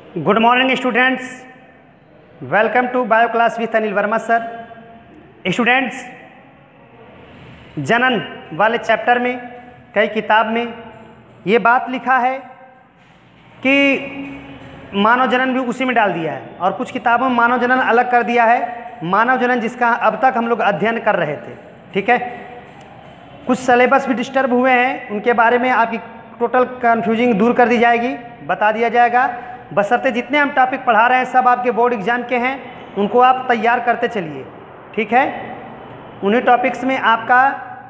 Good morning students, welcome to bio class with Anil Varma sir. Students, जनन वाले chapter में कई किताब में ये बात लिखा है कि मानव जनन भी उसी में डाल दिया है और कुछ किताबों में मानव जनन अलग कर दिया है। मानव जनन जिसका अब तक हम लोग अध्ययन कर रहे थे, ठीक है। कुछ सिलेबस भी डिस्टर्ब हुए हैं, उनके बारे में आपकी टोटल कन्फ्यूजिंग दूर कर दी जाएगी, बता दिया जाएगा। बशर्ते जितने हम टॉपिक पढ़ा रहे हैं सब आपके बोर्ड एग्जाम के हैं, उनको आप तैयार करते चलिए, ठीक है। उन्हीं टॉपिक्स में आपका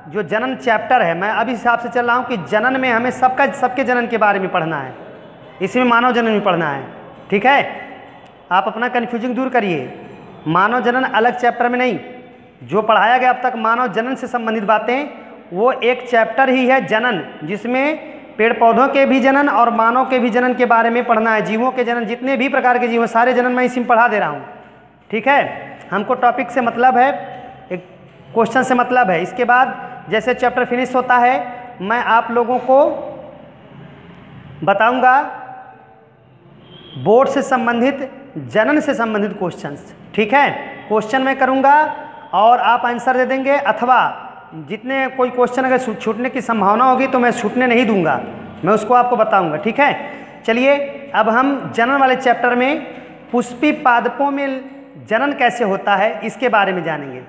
जो जनन चैप्टर है, मैं अभी हिसाब से चल रहा हूँ कि जनन में हमें सबके जनन के बारे में पढ़ना है, इसी में मानव जनन भी पढ़ना है, ठीक है। आप अपना कन्फ्यूजिंग दूर करिए, मानव जनन अलग चैप्टर में नहीं, जो पढ़ाया गया अब तक मानव जनन से संबंधित बातें वो एक चैप्टर ही है जनन, जिसमें पेड़ पौधों के भी जनन और मानव के भी जनन के बारे में पढ़ना है। जीवों के जनन, जितने भी प्रकार के जीव हैं सारे जनन मैं इसी में पढ़ा दे रहा हूँ, ठीक है। हमको टॉपिक से मतलब है, एक क्वेश्चन से मतलब है। इसके बाद जैसे चैप्टर फिनिश होता है मैं आप लोगों को बताऊंगा बोर्ड से संबंधित जनन से संबंधित क्वेश्चंस, ठीक है। क्वेश्चन मैं करूंगा और आप आंसर दे देंगे, अथवा जितने कोई क्वेश्चन अगर छूटने की संभावना होगी तो मैं छूटने नहीं दूंगा, मैं उसको आपको बताऊंगा, ठीक है। चलिए अब हम जनन वाले चैप्टर में पुष्पी पादपों में जनन कैसे होता है इसके बारे में जानेंगे,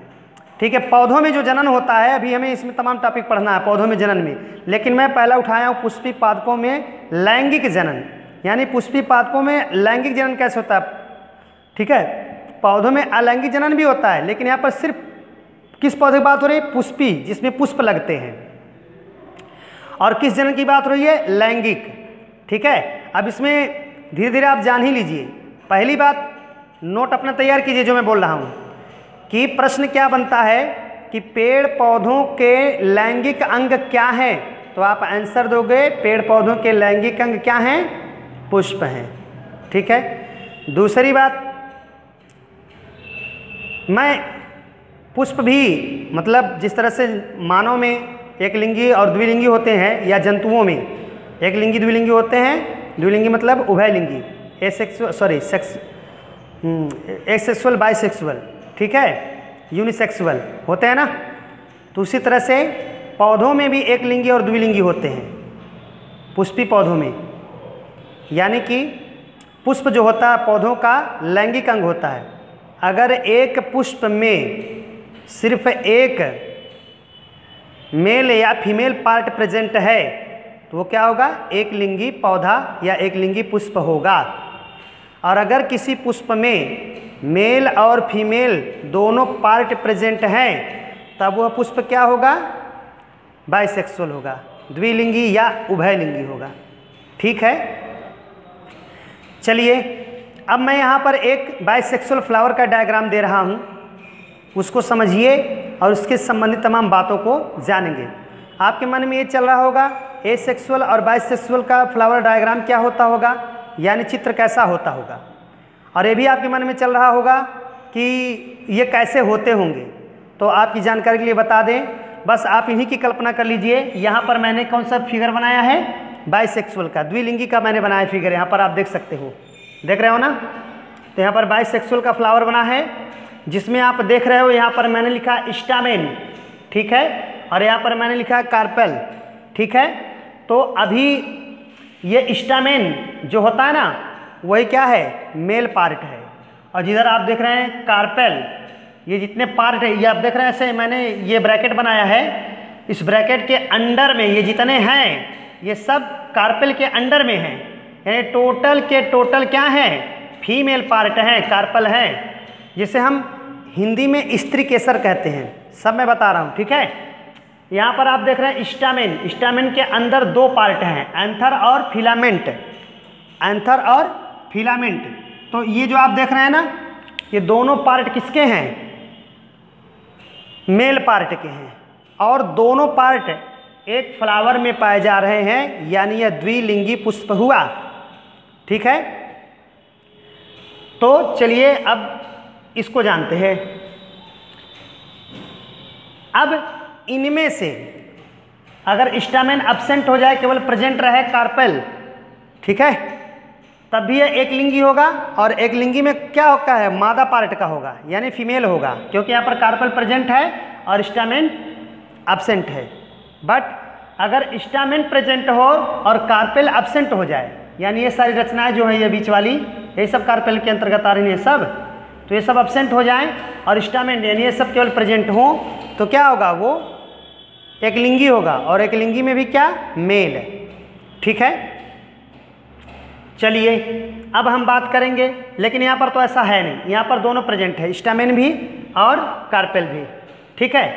ठीक है। पौधों में जो जनन होता है, अभी हमें इसमें तमाम टॉपिक पढ़ना है पौधों में जनन में, लेकिन मैं पहला उठाया हूँ पुष्पी पादपों में लैंगिक जनन, यानी पुष्पी पादपों में लैंगिक जनन कैसे होता है, ठीक है। पौधों में अलैंगिक जनन भी होता है, लेकिन यहाँ पर सिर्फ किस पौधे की बात हो रही है, पुष्पी, जिसमें पुष्प लगते हैं। और किस जनन की बात हो रही है, लैंगिक, ठीक है। अब इसमें धीरे धीरे आप जान ही लीजिए। पहली बात, नोट अपना तैयार कीजिए जो मैं बोल रहा हूँ कि प्रश्न क्या बनता है कि पेड़ पौधों के लैंगिक अंग क्या हैं, तो आप आंसर दोगे पेड़ पौधों के लैंगिक अंग क्या हैं, पुष्प हैं, ठीक है। दूसरी बात, मैं पुष्प भी मतलब जिस तरह से मानव में एक लिंगी और द्विलिंगी होते हैं, या जंतुओं में एक लिंगी द्विलिंगी होते हैं, द्विलिंगी मतलब उभयलिंगी, एसेक्सुअल बाइसेक्सुअल, ठीक है, यूनिसेक्सुअल होते हैं ना। तो उसी तरह से पौधों में भी एक लिंगी और द्विलिंगी होते हैं, पुष्पी पौधों में, यानी कि पुष्प जो होता है पौधों का लैंगिक अंग होता है। अगर एक पुष्प में सिर्फ एक मेल या फीमेल पार्ट प्रेजेंट है तो वो क्या होगा, एक लिंगी पौधा या एक लिंगी पुष्प होगा। और अगर किसी पुष्प में मेल और फीमेल दोनों पार्ट प्रेजेंट हैं तब वह पुष्प क्या होगा, बाइसेक्सुअल होगा, द्विलिंगी या उभयलिंगी होगा, ठीक है। चलिए अब मैं यहाँ पर एक बाइसेक्सुअल फ्लावर का डायग्राम दे रहा हूँ, उसको समझिए और उसके संबंधित तमाम बातों को जानेंगे। आपके मन में ये चल रहा होगा एसेक्सुअल और बाइसेक्सुअल का फ्लावर डायग्राम क्या होता होगा, यानी चित्र कैसा होता होगा। और ये भी आपके मन में चल रहा होगा कि ये कैसे होते होंगे, तो आपकी जानकारी के लिए बता दें, बस आप इन्हीं की कल्पना कर लीजिए। यहाँ पर मैंने कौन सा फिगर बनाया है, बाइसेक्सुअल का, द्विलिंगी का मैंने बनाया फिगर, यहाँ पर आप देख सकते हो, देख रहे हो ना। तो यहाँ पर बाइसेक्सुअल का फ्लावर बना है, जिसमें आप देख रहे हो यहाँ पर मैंने लिखा स्टामेन, ठीक है, और यहाँ पर मैंने लिखा कार्पेल, ठीक है। तो अभी ये स्टामेन जो होता है ना वही क्या है, मेल पार्ट है, और जिधर आप देख रहे हैं कार्पेल, ये जितने पार्ट है ये आप देख रहे हैं, ऐसे मैंने ये ब्रैकेट बनाया है, इस ब्रैकेट के अंडर में ये जितने हैं ये सब कार्पेल के अंडर में हैं, यानी टोटल के टोटल क्या हैं, फीमेल पार्ट हैं, कार्पेल हैं, जिसे हम हिंदी में स्त्री केसर कहते हैं, सब मैं बता रहा हूँ, ठीक है। यहाँ पर आप देख रहे हैं स्टामेन, स्टामेन के अंदर दो पार्ट हैं, एंथर और फिलामेंट, एंथर और फिलामेंट। तो ये जो आप देख रहे हैं ना, ये दोनों पार्ट किसके हैं, मेल पार्ट के हैं, और दोनों पार्ट एक फ्लावर में पाए जा रहे हैं, यानी यह द्विलिंगी पुष्प हुआ, ठीक है। तो चलिए अब इसको जानते हैं। अब इनमें से अगर स्टामेन एब्सेंट हो जाए, केवल प्रेजेंट रहे कार्पेल, ठीक है, तब भी यह एक लिंगी होगा, और एक लिंगी में क्या होता है, मादा पार्ट का होगा यानी फीमेल होगा, क्योंकि यहाँ पर कार्पल प्रेजेंट है और स्टामेन एब्सेंट है। बट अगर स्टामेन प्रेजेंट हो और कार्पेल एब्सेंट हो जाए, यानी ये सारी रचनाएं जो है ये बीच वाली, ये सब कार्पेल के अंतर्गत आ रही हैं सब, तो ये सब एब्सेंट हो जाएं और स्टामेन यानी ये सब केवल प्रेजेंट हो, तो क्या होगा, वो एक लिंगी होगा, और एक लिंगी में भी क्या, मेल। ठीक है, चलिए अब हम बात करेंगे, लेकिन यहाँ पर तो ऐसा है नहीं, यहाँ पर दोनों प्रेजेंट है, स्टामेन भी और कार्पेल भी। ठीक है,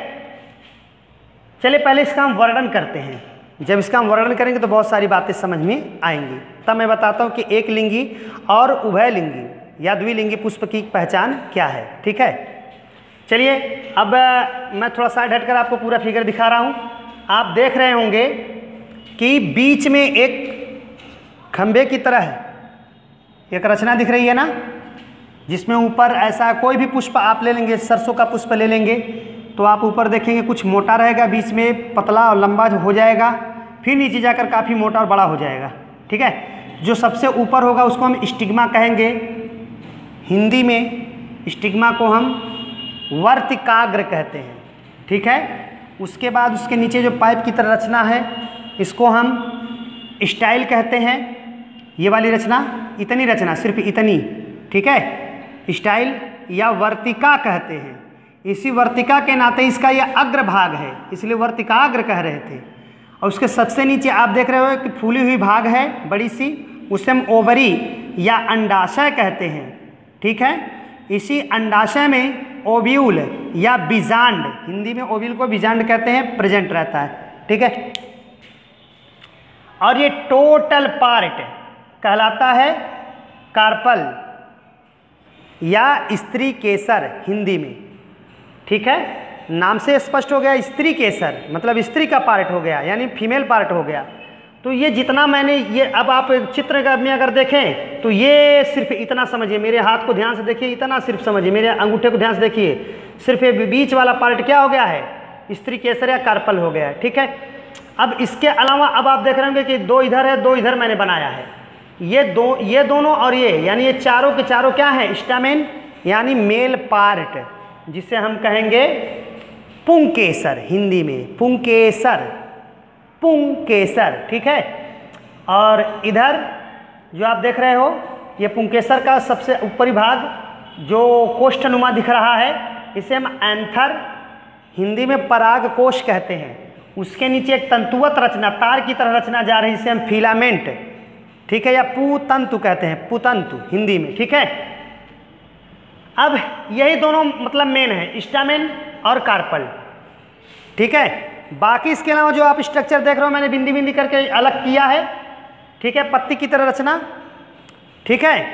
चलिए पहले इसका हम वर्णन करते हैं। जब इसका हम वर्णन करेंगे तो बहुत सारी बातें समझ में आएंगी। तब मैं बताता हूँ कि एक लिंगी और उभय लिंगी या द्विलिंगी पुष्प की पहचान क्या है। ठीक है, चलिए अब मैं थोड़ा साइड हटकर आपको पूरा फिगर दिखा रहा हूँ। आप देख रहे होंगे कि बीच में एक खंभे की तरह एक रचना दिख रही है ना, जिसमें ऊपर ऐसा कोई भी पुष्प आप ले लेंगे, सरसों का पुष्प ले लेंगे तो आप ऊपर देखेंगे कुछ मोटा रहेगा, बीच में पतला और लंबा हो जाएगा, फिर नीचे जाकर काफ़ी मोटा और बड़ा हो जाएगा। ठीक है, जो सबसे ऊपर होगा उसको हम स्टिग्मा कहेंगे। हिंदी में स्टिग्मा को हम वर्तिकाग्र कहते हैं। ठीक है, उसके बाद उसके नीचे जो पाइप की तरह रचना है इसको हम स्टाइल कहते हैं। ये वाली रचना, इतनी रचना, सिर्फ इतनी, ठीक है, स्टाइल या वर्तिका कहते हैं। इसी वर्तिका के नाते इसका यह अग्रभाग है, इसलिए वर्तिकाग्र कह रहे थे। और उसके सबसे नीचे आप देख रहे हो कि फूली हुई भाग है बड़ी सी, उसे हम ओवरी या अंडाशय कहते हैं। ठीक है, इसी अंडाशय में ओव्यूल या बीजांड, हिंदी में ओव्यूल को बीजांड कहते हैं, प्रेजेंट रहता है। ठीक है, और ये टोटल पार्ट कहलाता है कार्पल या स्त्री केसर हिंदी में। ठीक है, नाम से स्पष्ट हो गया, स्त्री केसर मतलब स्त्री का पार्ट हो गया, यानी फीमेल पार्ट हो गया। तो ये जितना मैंने ये, अब आप चित्र में अगर देखें तो ये सिर्फ इतना समझिए, मेरे हाथ को ध्यान से देखिए, इतना सिर्फ समझिए, मेरे अंगूठे को ध्यान से देखिए, सिर्फ ये बीच वाला पार्ट क्या हो गया है, स्त्री केसर या कार्पल हो गया है। ठीक है, अब इसके अलावा अब आप देख रहे होंगे कि दो इधर है, दो इधर मैंने बनाया है, ये दोनों और ये, यानी ये चारों के चारों क्या है, स्टामेन यानी मेल पार्ट, जिसे हम कहेंगे पुंकेसर हिंदी में, पुंकेसर, पुंकेसर। ठीक है, और इधर जो आप देख रहे हो ये पुंकेसर का सबसे ऊपरी भाग जो कोष्ठनुमा दिख रहा है, इसे हम एंथर हिंदी में पराग कोश कहते हैं। उसके नीचे एक तंतुवत रचना, तार की तरह रचना जा रही है, इसे हम फिलामेंट, ठीक है, या पुतंतु कहते हैं, पुतंतु हिंदी में। ठीक है, अब यही दोनों मतलब मेन है, स्टामेन और कार्पल। ठीक है, बाकी इसके अलावा जो आप स्ट्रक्चर देख रहे हो मैंने बिंदी बिंदी करके अलग किया है। ठीक है, पत्ती की तरह रचना। ठीक है,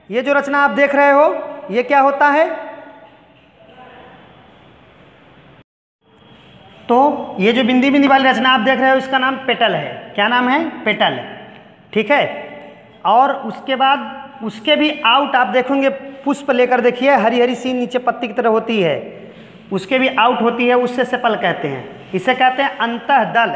ये जो रचना आप देख रहे हो ये क्या होता है, तो ये जो बिंदी बिंदी वाली रचना आप देख रहे हो इसका नाम पेटल है। क्या नाम है, पेटल। ठीक है, और उसके बाद उसके भी आउट आप देखोगे, पुष्प लेकर देखिए, हरी हरी सी नीचे पत्ती की तरह होती है, उसके भी आउट होती है, उससे सेपल कहते हैं। इसे कहते हैं अंतः दल,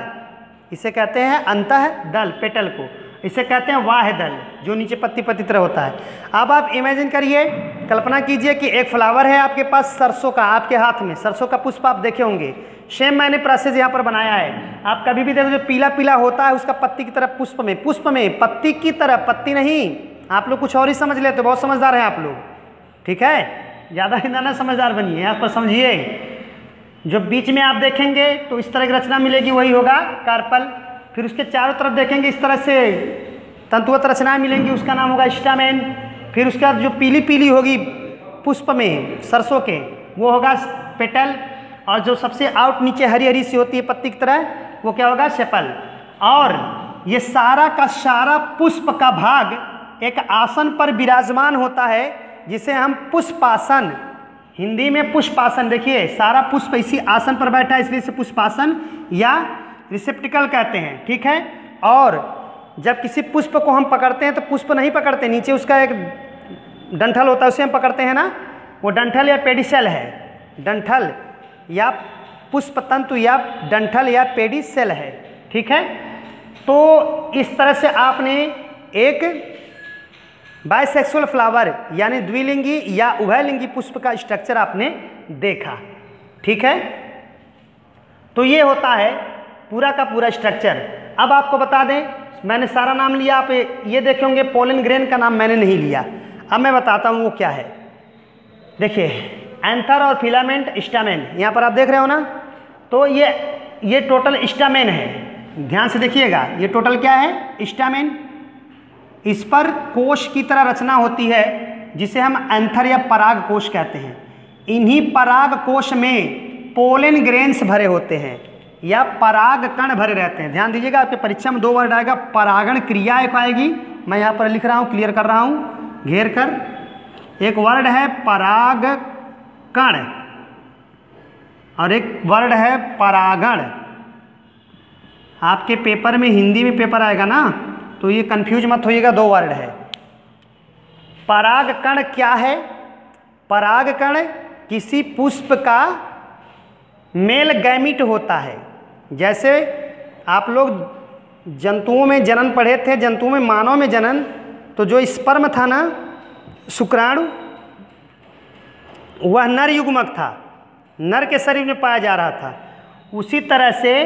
इसे कहते हैं अंतः दल, पेटल को। इसे कहते हैं वाह दल, जो नीचे पत्ती पत्ती तरह होता है। अब आप इमेजिन करिए, कल्पना कीजिए कि एक फ्लावर है आपके पास सरसों का, आपके हाथ में सरसों का पुष्प आप देखे होंगे। सेम मैंने प्रोसेस यहाँ पर बनाया है। आप कभी भी देखो जो पीला पीला होता है उसका पत्ती की तरह पुष्प में पत्ती की तरह, पत्ती नहीं, आप लोग कुछ और ही समझ लेते, बहुत समझदार हैं आप लोग। ठीक है, ज़्यादा ही ना समझदार बनिए, यहाँ पर समझिए। जो बीच में आप देखेंगे तो इस तरह की रचना मिलेगी, वही होगा कार्पल। फिर उसके चारों तरफ देखेंगे इस तरह से तंतुवत रचनाएं मिलेंगी, उसका नाम होगा स्टामेन। फिर उसके बाद जो पीली पीली होगी पुष्प में सरसों के, वो होगा पेटल। और जो सबसे आउट नीचे हरी हरी सी होती है पत्ती की तरह, वो क्या होगा, सेपल। और ये सारा का सारा पुष्प का भाग एक आसन पर विराजमान होता है, जिसे हम पुष्पासन, हिंदी में पुष्पासन। देखिए सारा पुष्प इसी आसन पर बैठा है, इसलिए इसे पुष्पासन या रिसेप्टिकल कहते हैं। ठीक है, और जब किसी पुष्प को हम पकड़ते हैं तो पुष्प नहीं पकड़ते, नीचे उसका एक डंठल होता है, उसे हम पकड़ते हैं ना, वो डंठल या पेडिसेल है। डंठल या पुष्प तंतु या डंठल या पेडिसेल है। ठीक है, तो इस तरह से आपने एक बाइसेक्सुअल फ्लावर यानी द्विलिंगी या उभयलिंगी पुष्प का स्ट्रक्चर आपने देखा, ठीक है। तो ये होता है पूरा का पूरा स्ट्रक्चर। अब आपको बता दें, मैंने सारा नाम लिया, आप ये देखे होंगे पोलन ग्रेन का नाम मैंने नहीं लिया। अब मैं बताता हूँ वो क्या है। देखिए एंथर और फिलामेंट स्टामेन, यहाँ पर आप देख रहे हो ना, तो ये टोटल स्टामेन है। ध्यान से देखिएगा, ये टोटल क्या है, स्टामेन। इस पर कोश की तरह रचना होती है जिसे हम एंथर या पराग कोश कहते हैं। इन्हीं पराग कोश में पोलन ग्रेन्स भरे होते हैं या पराग कण भरे रहते हैं। ध्यान दीजिएगा, आपके परीक्षा में 2 वर्ड आएगा, परागण क्रिया एक आएगी, मैं यहाँ पर लिख रहा हूँ, क्लियर कर रहा हूँ घेर कर। एक वर्ड है पराग कण और एक वर्ड है परागण। आपके पेपर में, हिंदी में पेपर आएगा ना, तो ये कंफ्यूज मत होइएगा, 2 वर्ड है। पराग कण क्या है? पराग कण किसी पुष्प का मेल गैमीट होता है। जैसे आप लोग जंतुओं में जनन पढ़े थे, जंतुओं में मानव में जनन, तो जो स्पर्म था ना, शुक्राणु, वह नर युग्मक था, नर के शरीर में पाया जा रहा था। उसी तरह से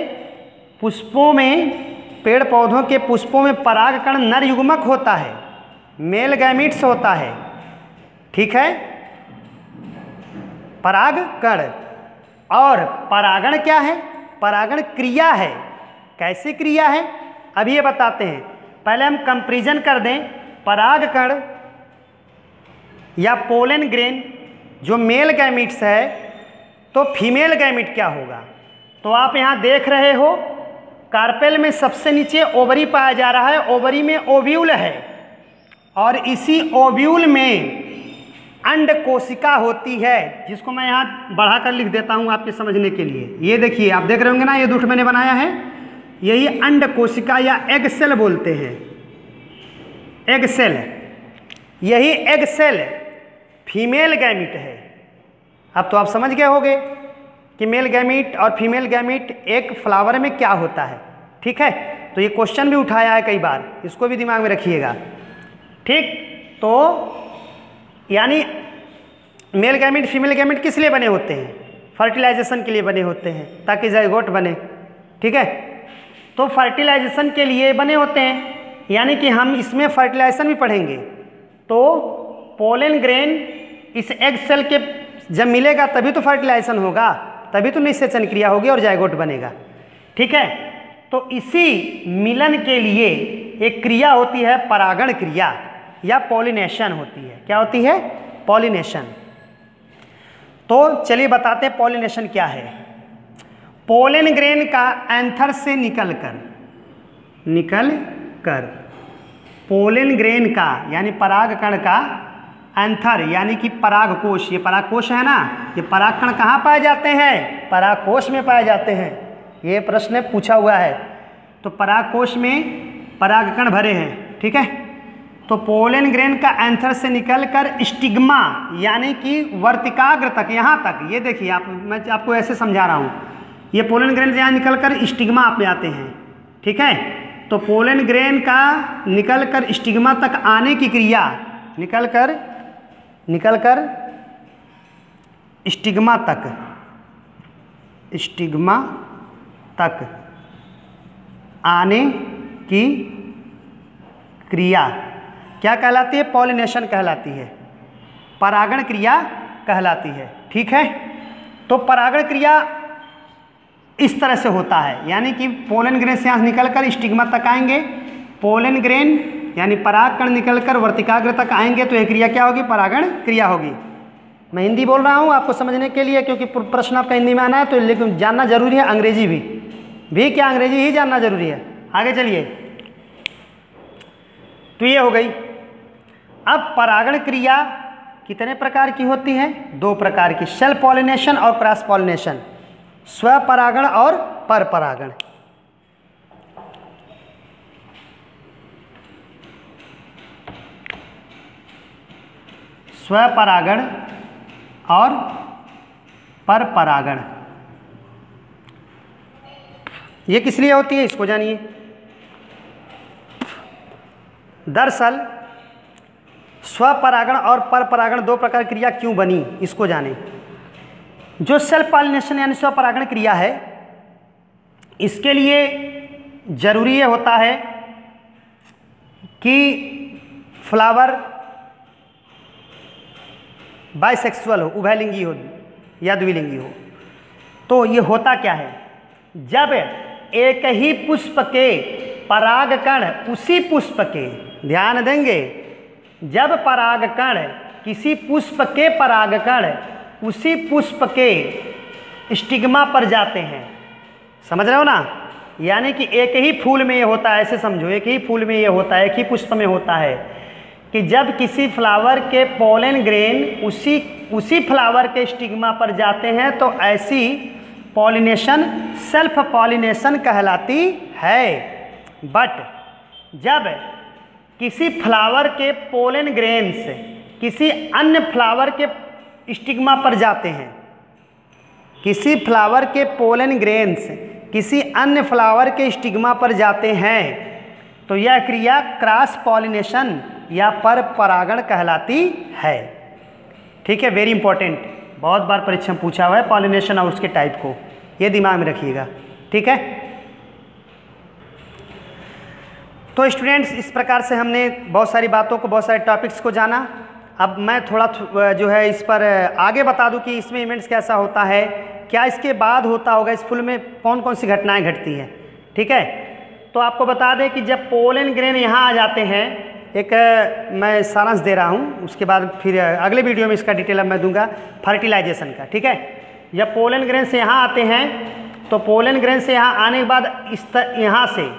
पुष्पों में, पेड़ पौधों के पुष्पों में परागकण नर युग्मक होता है, मेल गैमीट्स होता है, ठीक है, परागकण। और परागण क्या है? परागण क्रिया है। कैसे क्रिया है अभी ये बताते हैं। पहले हम कंपैरिजन कर दें। परागकण या पोलन ग्रेन जो मेल गैमीट्स है, तो फीमेल गैमीट क्या होगा? तो आप यहाँ देख रहे हो, कार्पेल में सबसे नीचे ओवरी पाया जा रहा है, ओवरी में ओव्यूल है और इसी ओव्यूल में अंड कोशिका होती है, जिसको मैं यहाँ बढ़ाकर लिख देता हूँ आपके समझने के लिए। ये देखिए, आप देख रहे होंगे ना, ये दुष्ट मैंने बनाया है, यही अंड कोशिका या एग सेल बोलते हैं, एग सेल। यही एग सेल फीमेल गैमीट है। अब तो आप समझ गए होंगे कि मेल गैमीट और फीमेल गैमीट एक फ्लावर में क्या होता है, ठीक है। तो ये क्वेश्चन भी उठाया है कई बार, इसको भी दिमाग में रखिएगा, ठीक। तो यानी मेल गैमीट फीमेल गैमीट किस लिए बने होते हैं? फर्टिलाइजेशन के लिए बने होते हैं, ताकि जाइगोट बने, ठीक है। तो फर्टिलाइजेशन के लिए बने होते हैं, यानी कि हम इसमें फर्टिलाइजेशन भी पढ़ेंगे। तो पोलन ग्रेन इस एग सेल के जब मिलेगा तभी तो फर्टिलाइजेशन होगा, तभी तो निषेचन क्रिया होगी और जाइगोट बनेगा, ठीक है। तो इसी मिलन के लिए एक क्रिया होती है परागण क्रिया या पॉलिनेशन होती है। क्या होती है? पॉलिनेशन। तो चलिए बताते हैं पॉलिनेशन क्या है। पोलन ग्रेन का एंथर से निकल कर पोलन ग्रेन का यानी परागकण का एंथर यानी कि परागकोश, ये परागकोश है ना, ये परागकण कहाँ पाए जाते हैं? परागकोश में पाए जाते हैं। ये प्रश्न पूछा हुआ है। तो परागकोश में परागकण भरे हैं, ठीक है। तो पोलन ग्रेन का एंथर से निकलकर स्टिग्मा यानी कि वर्तिकाग्र तक, यहाँ तक, ये देखिए आप, मैं आपको ऐसे समझा रहा हूँ, ये पोलन ग्रेन से यहाँ निकलकर स्टिग्मा आप में आते हैं, ठीक है। तो पोलन ग्रेन का निकलकर स्टिग्मा तक आने की क्रिया, निकलकर स्टिग्मा तक आने की क्रिया क्या कहलाती है? पॉलिनेशन कहलाती है, परागण क्रिया कहलाती है, ठीक है। तो परागण क्रिया इस तरह से होता है, यानी कि पोलन ग्रेन से यहाँ निकलकर स्टिग्मा तक आएंगे, पोलन ग्रेन यानी परागकण निकलकर वर्तिकाग्र तक आएंगे, तो यह क्रिया क्या होगी? परागण क्रिया होगी। मैं हिंदी बोल रहा हूँ आपको समझने के लिए, क्योंकि प्रश्न आपका हिंदी में आना है, तो लेकिन जानना जरूरी है। अंग्रेजी भी क्या अंग्रेजी ही जानना जरूरी है। आगे चलिए, तो ये हो गई। अब परागण क्रिया कितने प्रकार की होती है? 2 प्रकार की, सेल्फ पॉलिनेशन और क्रॉस पॉलिनेशन, स्वपरागण और परपरागण। स्वपरागण और परपरागण ये किस लिए होती है, इसको जानिए। दरअसल स्वपरागण और परपरागण दो प्रकार की क्रिया क्यों बनी, इसको जानें। जो सेल्फ पॉलिनेशन यानी स्वपरागण क्रिया है, इसके लिए जरूरी ये होता है कि फ्लावर बाइसेक्सुअल हो, उभयलिंगी हो या द्विलिंगी हो। तो ये होता क्या है, जब एक ही पुष्प के परागकण उसी पुष्प के, ध्यान देंगे, जब परागकण किसी पुष्प के परागकण उसी पुष्प के स्टिग्मा पर जाते हैं, समझ रहे हो ना, यानी कि एक ही फूल में ये होता है, ऐसे समझो, एक ही फूल में ये होता है, एक ही पुष्प में होता है कि जब किसी फ्लावर के पोलन ग्रेन उसी फ्लावर के स्टिग्मा पर जाते हैं तो ऐसी पॉलिनेशन सेल्फ पॉलिनेशन कहलाती है। बट जब किसी फ्लावर के पोलन ग्रेन्स किसी अन्य फ्लावर के स्टिग्मा पर जाते हैं, किसी फ्लावर के पोलन ग्रेन्स किसी अन्य फ्लावर के स्टिग्मा पर जाते हैं, तो यह क्रिया क्रॉस पॉलिनेशन या पर परागण कहलाती है। ठीक है, वेरी इंपॉर्टेंट, बहुत बार परीक्षा में पूछा हुआ है पॉलिनेशन और उसके टाइप को, ये दिमाग में रखिएगा। ठीक है, तो स्टूडेंट्स, इस प्रकार से हमने बहुत सारी बातों को, बहुत सारे टॉपिक्स को जाना। अब मैं थोड़ा जो है इस पर आगे बता दूं कि इसमें इवेंट्स कैसा होता है, क्या इसके बाद होता होगा, इस फूल में कौन कौन सी घटनाएं घटती हैं। ठीक है, तो आपको बता दें कि जब पोलन ग्रेन यहाँ आ जाते हैं, एक मैं सारांश दे रहा हूँ, उसके बाद फिर अगले वीडियो में इसका डिटेल अब मैं दूंगा फर्टिलाइजेशन का। ठीक है, जब पोलन ग्रेन से यहाँ आते हैं तो पोलन ग्रेन से यहाँ आने के बाद यहाँ से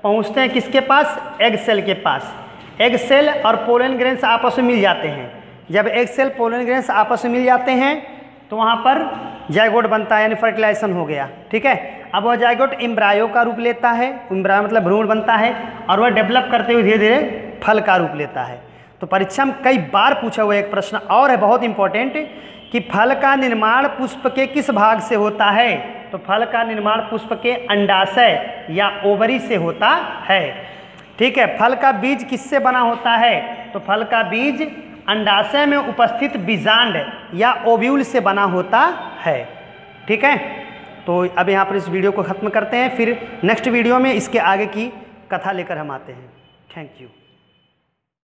पहुँचते हैं किसके पास, एग सेल के पास। एग सेल और पोलन ग्रेन्स आपस में मिल जाते हैं। जब एग सेल पोलन ग्रेन्स आपस में मिल जाते हैं तो वहाँ पर जाइगोट बनता है, यानी फर्टिलाइजेशन हो गया। ठीक है, अब वह जाइगोट एम्ब्रायो का रूप लेता है, एम्ब्रायो मतलब भ्रूण बनता है, और वह डेवलप करते हुए धीरे धीरे फल का रूप लेता है। तो परीक्षा में कई बार पूछा हुआ एक प्रश्न और है बहुत इंपॉर्टेंट, कि फल का निर्माण पुष्प के किस भाग से होता है। तो फल का निर्माण पुष्प के अंडाशय या ओवरी से होता है। ठीक है, फल का बीज किससे बना होता है, तो फल का बीज अंडाशय में उपस्थित बीजांड या ओव्यूल से बना होता है। ठीक है, तो अब यहाँ पर इस वीडियो को ख़त्म करते हैं, फिर नेक्स्ट वीडियो में इसके आगे की कथा लेकर हम आते हैं। Thank you.